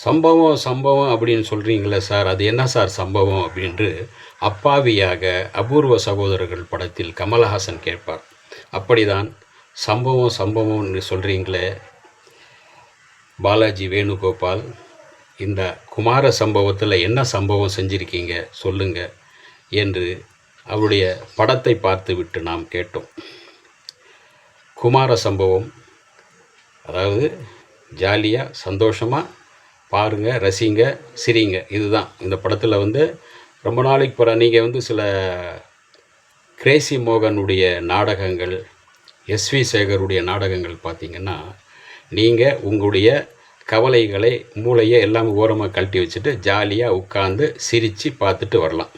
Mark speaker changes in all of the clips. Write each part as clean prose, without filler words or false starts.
Speaker 1: சம்பவம் சம்பவம் அப்படின்னு சொல்கிறீங்களே சார், அது என்ன சார் சம்பவம் அப்படின்று அப்பாவியாக அபூர்வ சகோதரர்கள் படத்தில் கமலஹாசன் கேட்பார். அப்படிதான் சம்பவம் சம்பவம்னு சொல்கிறீங்களே பாலாஜி வேணுகோபால், இந்த குமார சம்பவத்தில் என்ன சம்பவம் செஞ்சுருக்கீங்க சொல்லுங்க என்று அவருடைய படத்தை பார்த்துவிட்டு நாம் கேட்டோம். குமார சம்பவம், அதாவது ஜாலியாக சந்தோஷமாக பாருங்கள், ரசிங்க, சிரிங்க. இதுதான் இந்த படத்தில் ரொம்ப நாளைக்கு பிறகு நீங்கள் சில கிரேசி மோகனுடைய நாடகங்கள், எஸ்வி சேகருடைய நாடகங்கள் பார்த்தீங்கன்னா, நீங்கள் உங்களுடைய கவலைகளை மூளையை எல்லாம் ஓரமாக கழட்டி வச்சுட்டு ஜாலியாக உட்காந்து சிரித்து பார்த்துட்டு வரலாம்.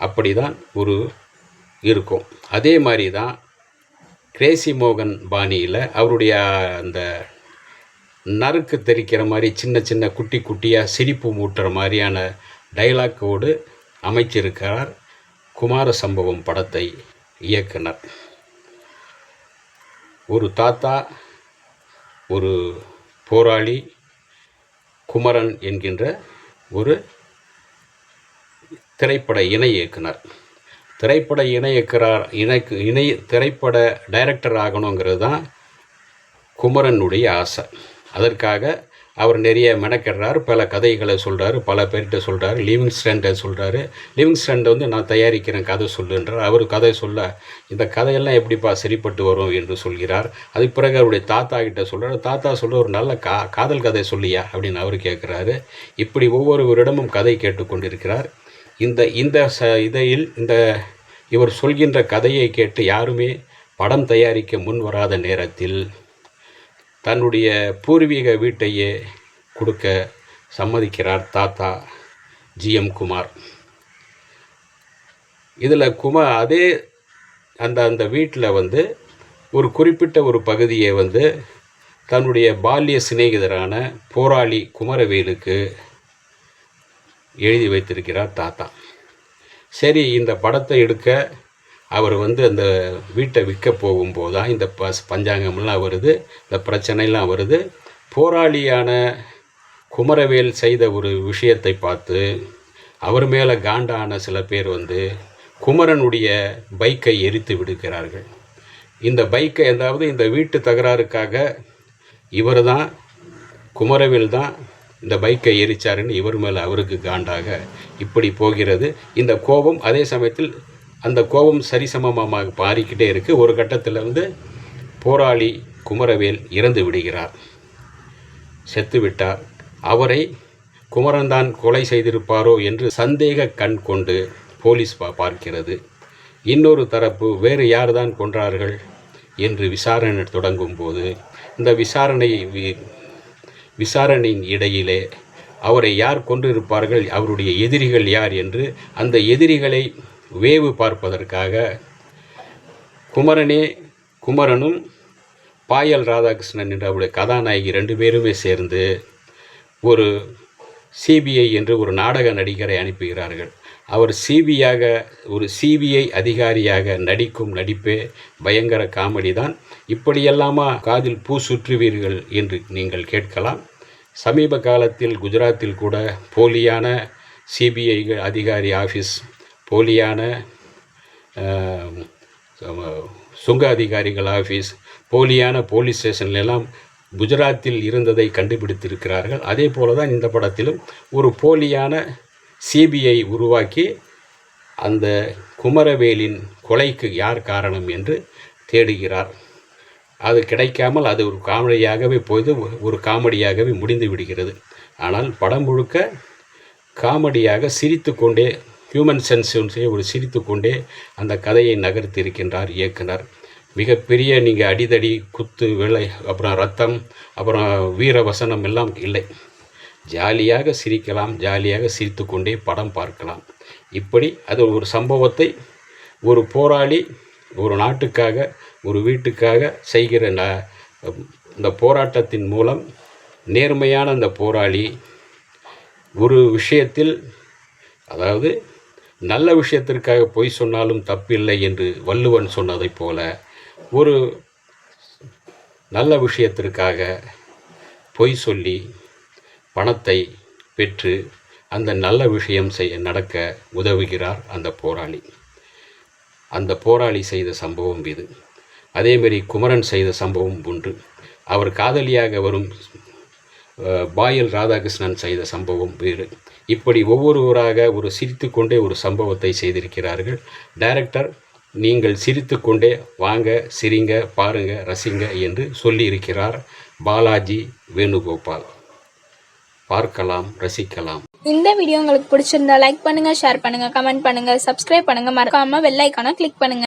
Speaker 1: அப்படி தான் இருக்கும். அதே மாதிரி தான் கிரேசி மோகன் பாணியில் அவருடைய அந்த நறுக்கு தெரிக்கிற மாதிரி சின்ன சின்ன குட்டி குட்டியாக சிரிப்பு மூட்டுற மாதிரியான டைலாக்கோடு அமைச்சிருக்கிறார் குமார சம்பவம் படத்தை இயக்குனர். ஒரு தாத்தா, ஒரு போராளி, குமரன் என்கின்ற ஒரு திரைப்பட இணை இயக்குனர். திரைப்பட திரைப்பட டைரக்டர் ஆகணுங்கிறது தான் குமரனுடைய ஆசை. அதற்காக அவர் நிறைய மெனக்கெடுறார், பல கதைகளை சொல்கிறார், பல பேர்கிட்ட சொல்கிறார். லிவிங்ஸ்டன்ட்ட சொல்கிறாரு. லிவிங்ஸ்டன் நான் தயாரிக்கிறேன், கதை சொல்லுன்றார். அவர் கதை சொல்ல, இந்த கதையெல்லாம் எப்படிப்பா சரிப்பட்டு வரும் என்று சொல்கிறார். அதுக்கு பிறகு அவருடைய தாத்தா கிட்ட சொல்கிறார். தாத்தா சொல்ல, ஒரு நல்ல காதல் கதை சொல்லியா அப்படின்னு அவர் கேட்குறாரு. இப்படி ஒவ்வொருவரிடமும் கதை கேட்டுக்கொண்டிருக்கிறார். இவர் சொல்கின்ற கதையை கேட்டு யாருமே படம் தயாரிக்க முன் வராத நேரத்தில் தன்னுடைய பூர்வீக வீட்டையே கொடுக்க சம்மதிக்கிறார் தாத்தா ஜிஎம் குமார். இதில் அதே அந்த வீட்டில் ஒரு குறிப்பிட்ட ஒரு பகுதியை தன்னுடைய பால்ய சிநேகிதரான போராளி குமரவேலுக்கு எழுதி வைத்திருக்கிறார் தாத்தா. சரி, இந்த படத்தை எடுக்க அவர் அந்த வீட்டை விற்க போகும்போது தான் இந்த பஞ்சாங்கம்லாம் வருது, இந்த பிரச்சனைலாம் வருது. போராளியான குமரவேல் செய்த ஒரு விஷயத்தை பார்த்து அவர் மேலே காண்டான சில பேர் குமரனுடைய பைக்கை எரித்து விடுகிறார்கள். இந்த பைக்கை, அதாவது இந்த வீட்டு தகராறுக்காக இவர் தான், குமரவேல் தான் இந்த பைக்கை எரிச்சாருன்னு இவர் மேலே அவருக்கு காண்டாக இப்படி போகிறது. இந்த கோபம் அதே சமயத்தில் அந்த கோபம் சரிசமமாக மாறிக்கிட்டே இருக்குது. ஒரு கட்டத்தில் போராளி குமரவேல் இறந்து விடுகிறார், செத்து விட்டார். அவரை குமரன்தான் கொலை செய்திருப்பாரோ என்று சந்தேக கண் கொண்டு போலீஸ் பார்க்கிறது. இன்னொரு தரப்பு வேறு யார் தான் கொன்றார்கள் என்று விசாரணை தொடங்கும் போது இந்த விசாரணையின் இடையிலே அவரை யார் கொன்றிருப்பார்கள், அவருடைய எதிரிகள் யார் என்று அந்த எதிரிகளை வேவு பார்ப்பதற்காக குமரனும் பாயல் ராதாகிருஷ்ணன் என்ற அவருடைய கதாநாயகி 2 பேருமே சேர்ந்து ஒரு சிபிஐ என்று ஒரு நாடக நடிகரை அனுப்புகிறார்கள். அவர் ஒரு சிபிஐ அதிகாரியாக நடிக்கும் நடிப்பே பயங்கர காமெடி தான். இப்படியெல்லாமா காதில் பூ சுற்றுவீர்கள் என்று நீங்கள் கேட்கலாம். சமீப காலத்தில் குஜராத்தில் கூட போலியான சிபிஐ அதிகாரி ஆஃபீஸ், போலியான சுங்க அதிகாரிகள் ஆஃபீஸ், போலியான போலீஸ் ஸ்டேஷன்லாம் குஜராத்தில் இருந்ததை கண்டுபிடித்திருக்கிறார்கள். அதே போல தான் இந்த படத்திலும் ஒரு போலியான சிபிஐ உருவாக்கி அந்த குமரவேலின் கொலைக்கு யார் காரணம் என்று தேடுகிறார். அது கிடைக்காமல் அது ஒரு காமெடியாகவே ஒரு காமெடியாகவே முடிந்து விடுகிறது. ஆனால் படம் முழுக்க காமெடியாக சிரித்து கொண்டே, ஹியூமன் சென்ஸை ஒரு சிரித்து கொண்டே அந்த கதையை நகர்த்தி இருக்கின்றார் இயக்குனர். மிகப்பெரிய நீங்கள் அடிதடி, குத்து, வேலை, அப்புறம் ரத்தம், அப்புறம் வீர வசனம் எல்லாம் இல்லை. ஜாலியாக சிரிக்கலாம், ஜாலியாக சிரித்து கொண்டே படம் பார்க்கலாம். இப்படி அது ஒரு சம்பவத்தை ஒரு போராளி ஒரு நாட்டுக்காக, ஒரு வீட்டுக்காக செய்கிற இந்த போராட்டத்தின் மூலம் நேர்மையான அந்த போராளி ஒரு விஷயத்தில், அதாவது நல்ல விஷயத்திற்காக பொய் சொன்னாலும் தப்பில்லை என்று வள்ளுவன் சொன்னதைப் போல, ஒரு நல்ல விஷயத்திற்காக பொய் சொல்லி பணத்தை பெற்று அந்த நல்ல விஷயம் நடக்க உதவுகிறார் அந்த போராளி. அந்த போராளி செய்த சம்பவம் இது. அதேமாரி குமரன் செய்த சம்பவம் ஒன்று. அவர் காதலியாக வரும் பாயல் ராதாகிருஷ்ணன் செய்த சம்பவம் வேறு. இப்படி ஒவ்வொருவராக ஒரு சிரித்து கொண்டே ஒரு சம்பவத்தை செய்திருக்கிறார்கள். டைரக்டர் நீங்கள் சிரித்து கொண்டே வாங்க, சிரிங்க, பாருங்க, ரசிங்க என்று சொல்லியிருக்கிறார் பாலாஜி வேணுகோபால். பார்க்கலாம், ரசிக்கலாம்.
Speaker 2: இந்த வீடியோ உங்களுக்கு பிடிச்சிருந்தா லைக் பண்ணுங்க, ஷேர் பண்ணுங்க, கமெண்ட் பண்ணுங்க, சப்ஸ்கிரைப் பண்ணுங்க, மறக்காம பெல் ஐகானை கிளிக் பண்ணுங்க.